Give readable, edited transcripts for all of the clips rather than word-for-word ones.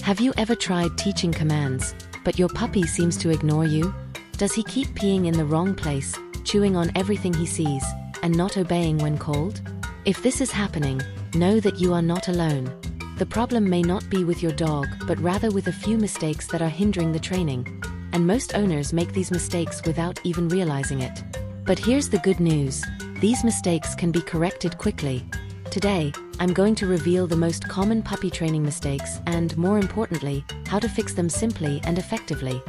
Have you ever tried teaching commands, but your puppy seems to ignore you? Does he keep peeing in the wrong place, chewing on everything he sees, and not obeying when called? If this is happening, know that you are not alone. The problem may not be with your dog, but rather with a few mistakes that are hindering the training. And most owners make these mistakes without even realizing it. But here's the good news. These mistakes can be corrected quickly. Today, I'm going to reveal the most common puppy training mistakes and, more importantly, how to fix them simply and effectively.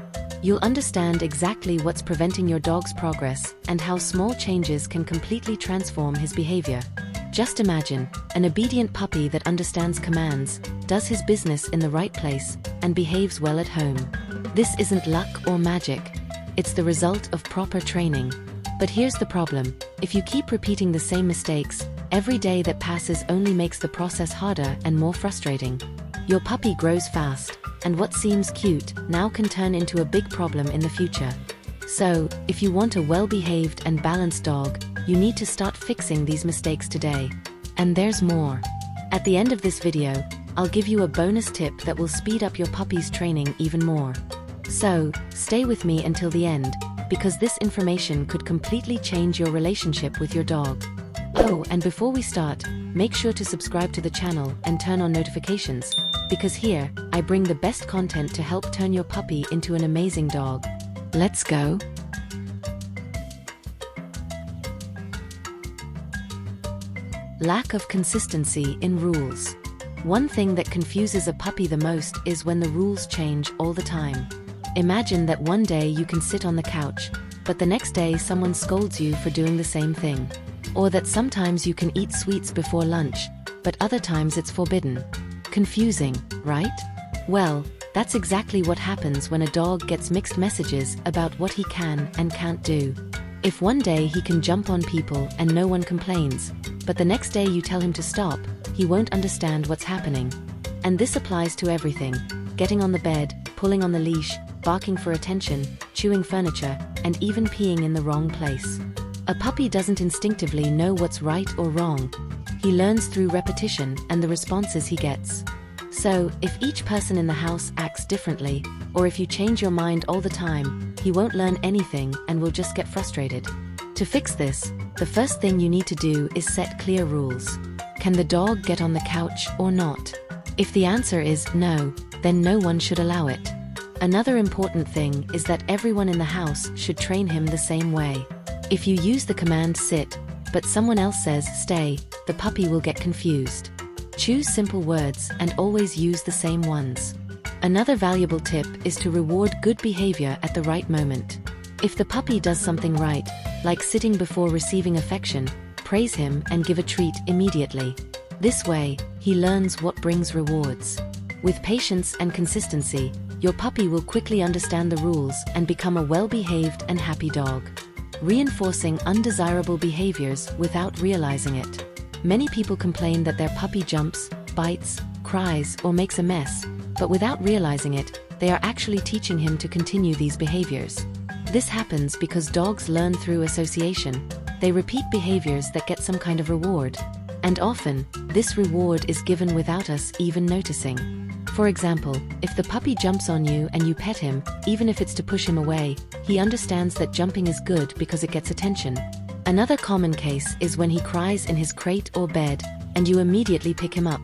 You'll understand exactly what's preventing your dog's progress and how small changes can completely transform his behavior. Just imagine, an obedient puppy that understands commands, does his business in the right place, and behaves well at home. This isn't luck or magic. It's the result of proper training. But here's the problem. If you keep repeating the same mistakes, every day that passes only makes the process harder and more frustrating. Your puppy grows fast, and what seems cute now can turn into a big problem in the future. So, if you want a well-behaved and balanced dog, you need to start fixing these mistakes today. And there's more. At the end of this video, I'll give you a bonus tip that will speed up your puppy's training even more. So, stay with me until the end, because this information could completely change your relationship with your dog. Oh, and before we start, make sure to subscribe to the channel and turn on notifications, because here, I bring the best content to help turn your puppy into an amazing dog. Let's go! Lack of consistency in rules. One thing that confuses a puppy the most is when the rules change all the time. Imagine that one day you can sit on the couch, but the next day someone scolds you for doing the same thing. Or that sometimes you can eat sweets before lunch, but other times it's forbidden. Confusing, right? Well, that's exactly what happens when a dog gets mixed messages about what he can and can't do. If one day he can jump on people and no one complains, but the next day you tell him to stop, he won't understand what's happening. And this applies to everything: getting on the bed, pulling on the leash, barking for attention, chewing furniture, and even peeing in the wrong place. A puppy doesn't instinctively know what's right or wrong. He learns through repetition and the responses he gets. So, if each person in the house acts differently, or if you change your mind all the time, he won't learn anything and will just get frustrated. To fix this, the first thing you need to do is set clear rules. Can the dog get on the couch or not? If the answer is no, then no one should allow it. Another important thing is that everyone in the house should train him the same way. If you use the command sit, but someone else says stay, the puppy will get confused. Choose simple words and always use the same ones. Another valuable tip is to reward good behavior at the right moment. If the puppy does something right, like sitting before receiving affection, praise him and give a treat immediately. This way, he learns what brings rewards. With patience and consistency, your puppy will quickly understand the rules and become a well-behaved and happy dog. Reinforcing undesirable behaviors without realizing it. Many people complain that their puppy jumps, bites, cries, or makes a mess, but without realizing it, they are actually teaching him to continue these behaviors. This happens because dogs learn through association. They repeat behaviors that get some kind of reward. And often, this reward is given without us even noticing. For example, if the puppy jumps on you and you pet him, even if it's to push him away, he understands that jumping is good because it gets attention. Another common case is when he cries in his crate or bed, and you immediately pick him up.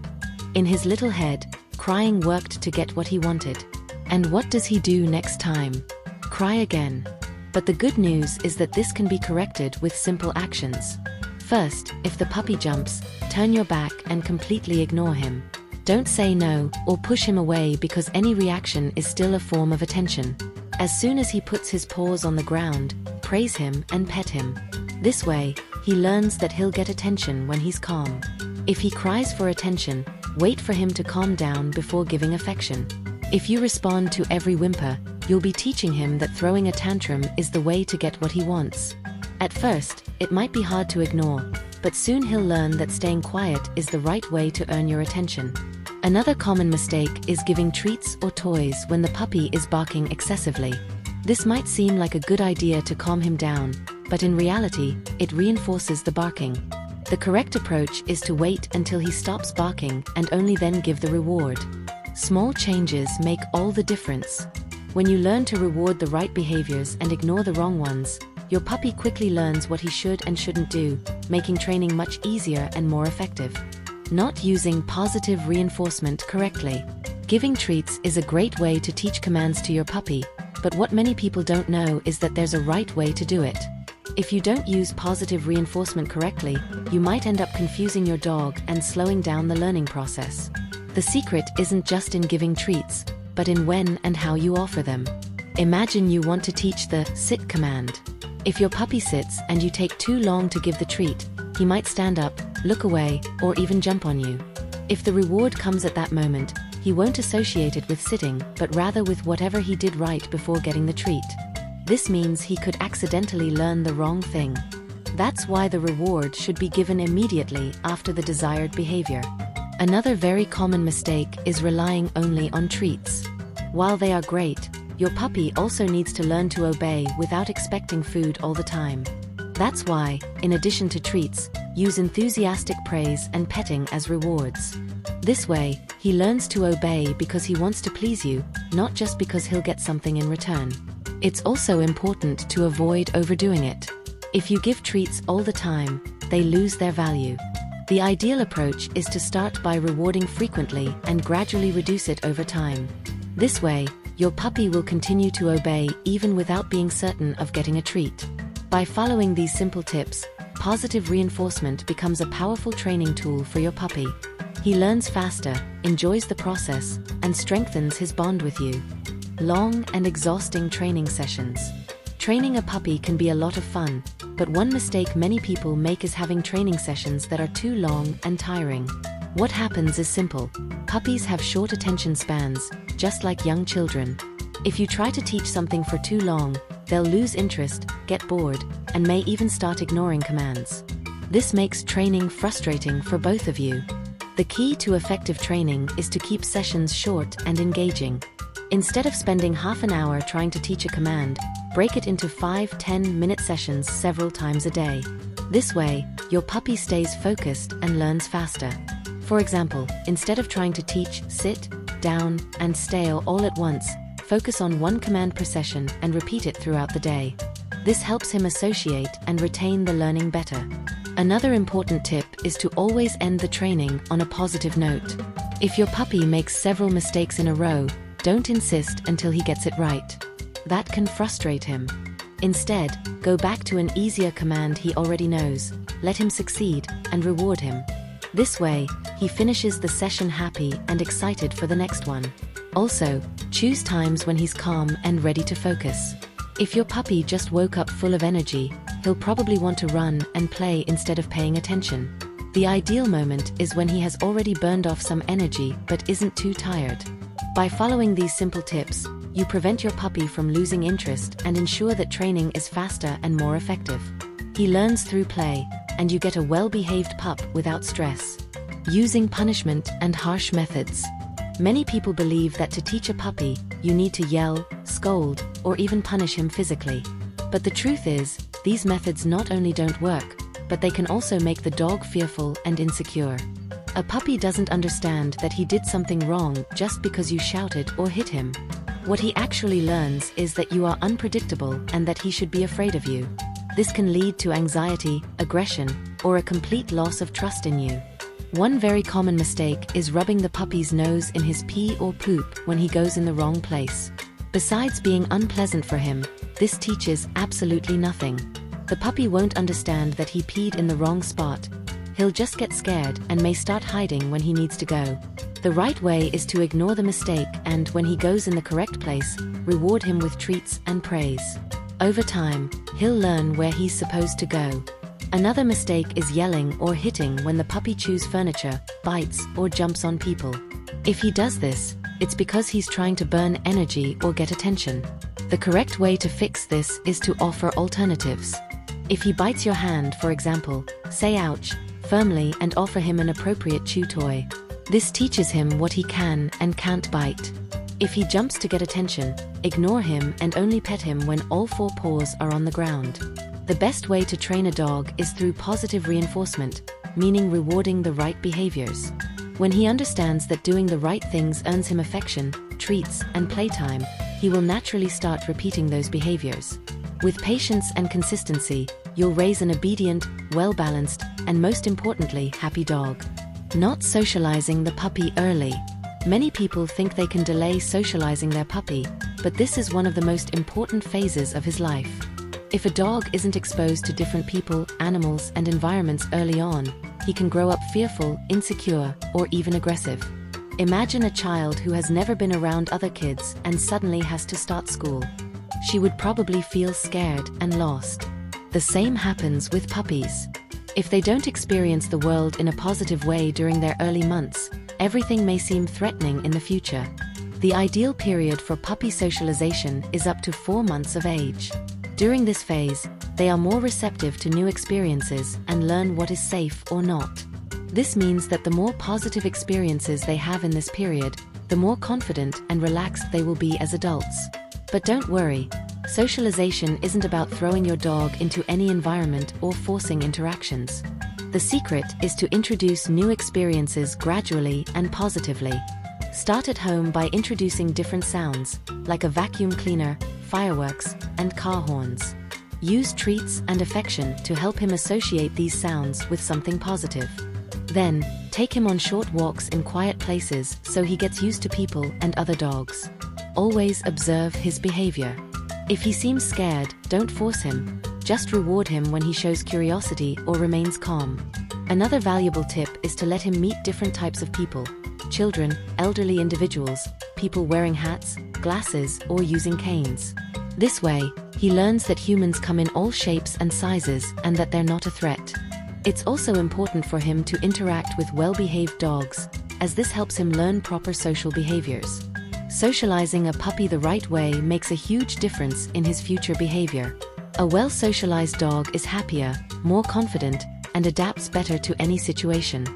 In his little head, crying worked to get what he wanted. And what does he do next time? Cry again. But the good news is that this can be corrected with simple actions. First, if the puppy jumps, turn your back and completely ignore him. Don't say no or push him away because any reaction is still a form of attention. As soon as he puts his paws on the ground, praise him and pet him. This way, he learns that he'll get attention when he's calm. If he cries for attention, wait for him to calm down before giving affection. If you respond to every whimper, you'll be teaching him that throwing a tantrum is the way to get what he wants. At first, it might be hard to ignore, but soon he'll learn that staying quiet is the right way to earn your attention. Another common mistake is giving treats or toys when the puppy is barking excessively. This might seem like a good idea to calm him down, but in reality, it reinforces the barking. The correct approach is to wait until he stops barking and only then give the reward. Small changes make all the difference. When you learn to reward the right behaviors and ignore the wrong ones, your puppy quickly learns what he should and shouldn't do, making training much easier and more effective. Not using positive reinforcement correctly. Giving treats is a great way to teach commands to your puppy, but what many people don't know is that there's a right way to do it. If you don't use positive reinforcement correctly, you might end up confusing your dog and slowing down the learning process. The secret isn't just in giving treats, but in when and how you offer them. Imagine you want to teach the sit command. If your puppy sits and you take too long to give the treat, he might stand up, look away, or even jump on you. If the reward comes at that moment, he won't associate it with sitting, but rather with whatever he did right before getting the treat. This means he could accidentally learn the wrong thing. That's why the reward should be given immediately after the desired behavior. Another very common mistake is relying only on treats. While they are great, your puppy also needs to learn to obey without expecting food all the time. That's why, in addition to treats, use enthusiastic praise and petting as rewards. This way, he learns to obey because he wants to please you, not just because he'll get something in return. It's also important to avoid overdoing it. If you give treats all the time, they lose their value. The ideal approach is to start by rewarding frequently and gradually reduce it over time. This way, your puppy will continue to obey even without being certain of getting a treat. By following these simple tips, positive reinforcement becomes a powerful training tool for your puppy. He learns faster, enjoys the process, and strengthens his bond with you. Long and exhausting training sessions. Training a puppy can be a lot of fun, but one mistake many people make is having training sessions that are too long and tiring. What happens is simple. Puppies have short attention spans, just like young children. If you try to teach something for too long, they'll lose interest, get bored, and may even start ignoring commands. This makes training frustrating for both of you. The key to effective training is to keep sessions short and engaging. Instead of spending half an hour trying to teach a command, break it into 5-10-minute sessions several times a day. This way, your puppy stays focused and learns faster. For example, instead of trying to teach sit, down, and stay all at once, focus on one command per session and repeat it throughout the day. This helps him associate and retain the learning better. Another important tip is to always end the training on a positive note. If your puppy makes several mistakes in a row, don't insist until he gets it right. That can frustrate him. Instead, go back to an easier command he already knows, let him succeed, and reward him. This way, he finishes the session happy and excited for the next one. Also, choose times when he's calm and ready to focus. If your puppy just woke up full of energy, he'll probably want to run and play instead of paying attention. The ideal moment is when he has already burned off some energy but isn't too tired. By following these simple tips, you prevent your puppy from losing interest and ensure that training is faster and more effective. He learns through play, and you get a well-behaved pup without stress. Using punishment and harsh methods. Many people believe that to teach a puppy, you need to yell, scold, or even punish him physically. But the truth is, these methods not only don't work, but they can also make the dog fearful and insecure. A puppy doesn't understand that he did something wrong just because you shouted or hit him. What he actually learns is that you are unpredictable and that he should be afraid of you. This can lead to anxiety, aggression, or a complete loss of trust in you. One very common mistake is rubbing the puppy's nose in his pee or poop when he goes in the wrong place. Besides being unpleasant for him, this teaches absolutely nothing. The puppy won't understand that he peed in the wrong spot. He'll just get scared and may start hiding when he needs to go. The right way is to ignore the mistake and, when he goes in the correct place, reward him with treats and praise. Over time, he'll learn where he's supposed to go. Another mistake is yelling or hitting when the puppy chews furniture, bites, or jumps on people. If he does this, it's because he's trying to burn energy or get attention. The correct way to fix this is to offer alternatives. If he bites your hand, for example, say ouch firmly and offer him an appropriate chew toy. This teaches him what he can and can't bite. If he jumps to get attention, ignore him and only pet him when all four paws are on the ground. The best way to train a dog is through positive reinforcement, meaning rewarding the right behaviors. When he understands that doing the right things earns him affection, treats, and playtime, he will naturally start repeating those behaviors. With patience and consistency, you'll raise an obedient, well-balanced, and most importantly, happy dog. Not socializing the puppy early. Many people think they can delay socializing their puppy, but this is one of the most important phases of his life. If a dog isn't exposed to different people, animals, and environments early on, he can grow up fearful, insecure, or even aggressive. Imagine a child who has never been around other kids and suddenly has to start school. She would probably feel scared and lost. The same happens with puppies. If they don't experience the world in a positive way during their early months, everything may seem threatening in the future. The ideal period for puppy socialization is up to 4 months of age. During this phase, they are more receptive to new experiences and learn what is safe or not. This means that the more positive experiences they have in this period, the more confident and relaxed they will be as adults. But don't worry, socialization isn't about throwing your dog into any environment or forcing interactions. The secret is to introduce new experiences gradually and positively. Start at home by introducing different sounds, like a vacuum cleaner, fireworks, and car horns. Use treats and affection to help him associate these sounds with something positive. Then, take him on short walks in quiet places so he gets used to people and other dogs. Always observe his behavior. If he seems scared, don't force him. Just reward him when he shows curiosity or remains calm. Another valuable tip is to let him meet different types of people: children, elderly individuals, people wearing hats, glasses, or using canes. This way, he learns that humans come in all shapes and sizes and that they're not a threat. It's also important for him to interact with well-behaved dogs, as this helps him learn proper social behaviors. Socializing a puppy the right way makes a huge difference in his future behavior. A well-socialized dog is happier, more confident, and adapts better to any situation.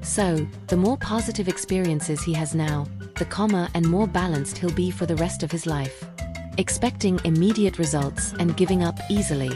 So, the more positive experiences he has now, the calmer and more balanced he'll be for the rest of his life. Expecting immediate results and giving up easily.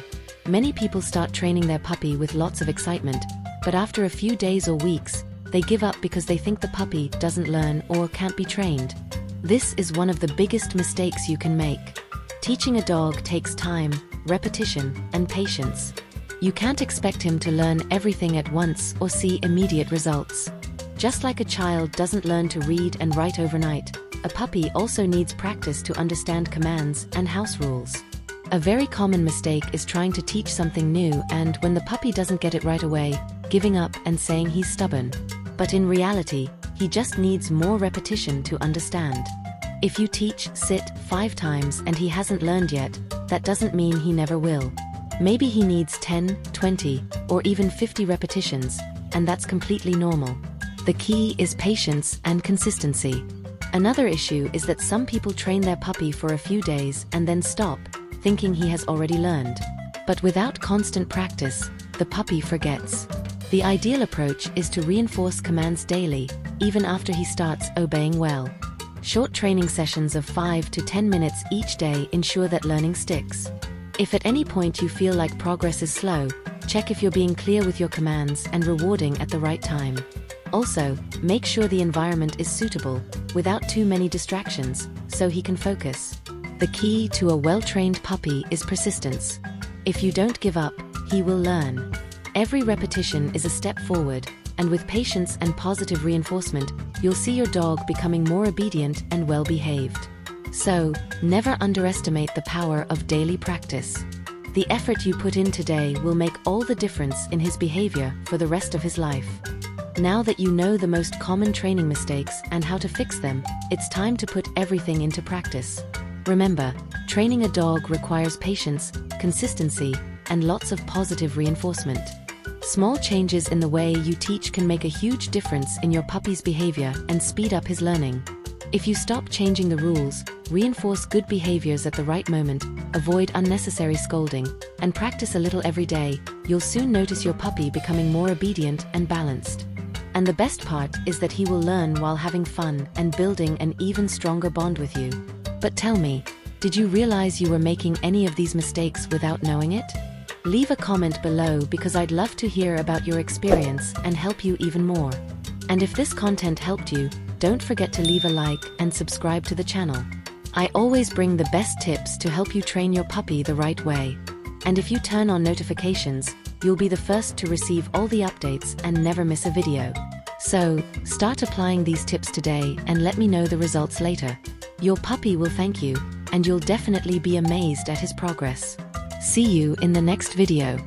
Many people start training their puppy with lots of excitement, but after a few days or weeks, they give up because they think the puppy doesn't learn or can't be trained. This is one of the biggest mistakes you can make. Teaching a dog takes time, repetition, and patience. You can't expect him to learn everything at once or see immediate results. Just like a child doesn't learn to read and write overnight, a puppy also needs practice to understand commands and house rules. A very common mistake is trying to teach something new and, when the puppy doesn't get it right away, giving up and saying he's stubborn. But in reality, he just needs more repetition to understand. If you teach sit 5 times and he hasn't learned yet, that doesn't mean he never will. Maybe he needs 10, 20, or even 50 repetitions, and that's completely normal. The key is patience and consistency. Another issue is that some people train their puppy for a few days and then stop, thinking he has already learned. But without constant practice, the puppy forgets. The ideal approach is to reinforce commands daily, even after he starts obeying well. Short training sessions of 5 to 10 minutes each day ensure that learning sticks. If at any point you feel like progress is slow, check if you're being clear with your commands and rewarding at the right time. Also, make sure the environment is suitable, without too many distractions, so he can focus. The key to a well-trained puppy is persistence. If you don't give up, he will learn. Every repetition is a step forward, and with patience and positive reinforcement, you'll see your dog becoming more obedient and well-behaved. So, never underestimate the power of daily practice. The effort you put in today will make all the difference in his behavior for the rest of his life. Now that you know the most common training mistakes and how to fix them, it's time to put everything into practice. Remember, training a dog requires patience, consistency, and lots of positive reinforcement. Small changes in the way you teach can make a huge difference in your puppy's behavior and speed up his learning. If you stop changing the rules, reinforce good behaviors at the right moment, avoid unnecessary scolding, and practice a little every day, you'll soon notice your puppy becoming more obedient and balanced. And the best part is that he will learn while having fun and building an even stronger bond with you. But tell me, did you realize you were making any of these mistakes without knowing it? Leave a comment below because I'd love to hear about your experience and help you even more. And if this content helped you, don't forget to leave a like and subscribe to the channel. I always bring the best tips to help you train your puppy the right way. And if you turn on notifications, you'll be the first to receive all the updates and never miss a video. So, start applying these tips today and let me know the results later. Your puppy will thank you, and you'll definitely be amazed at his progress. See you in the next video.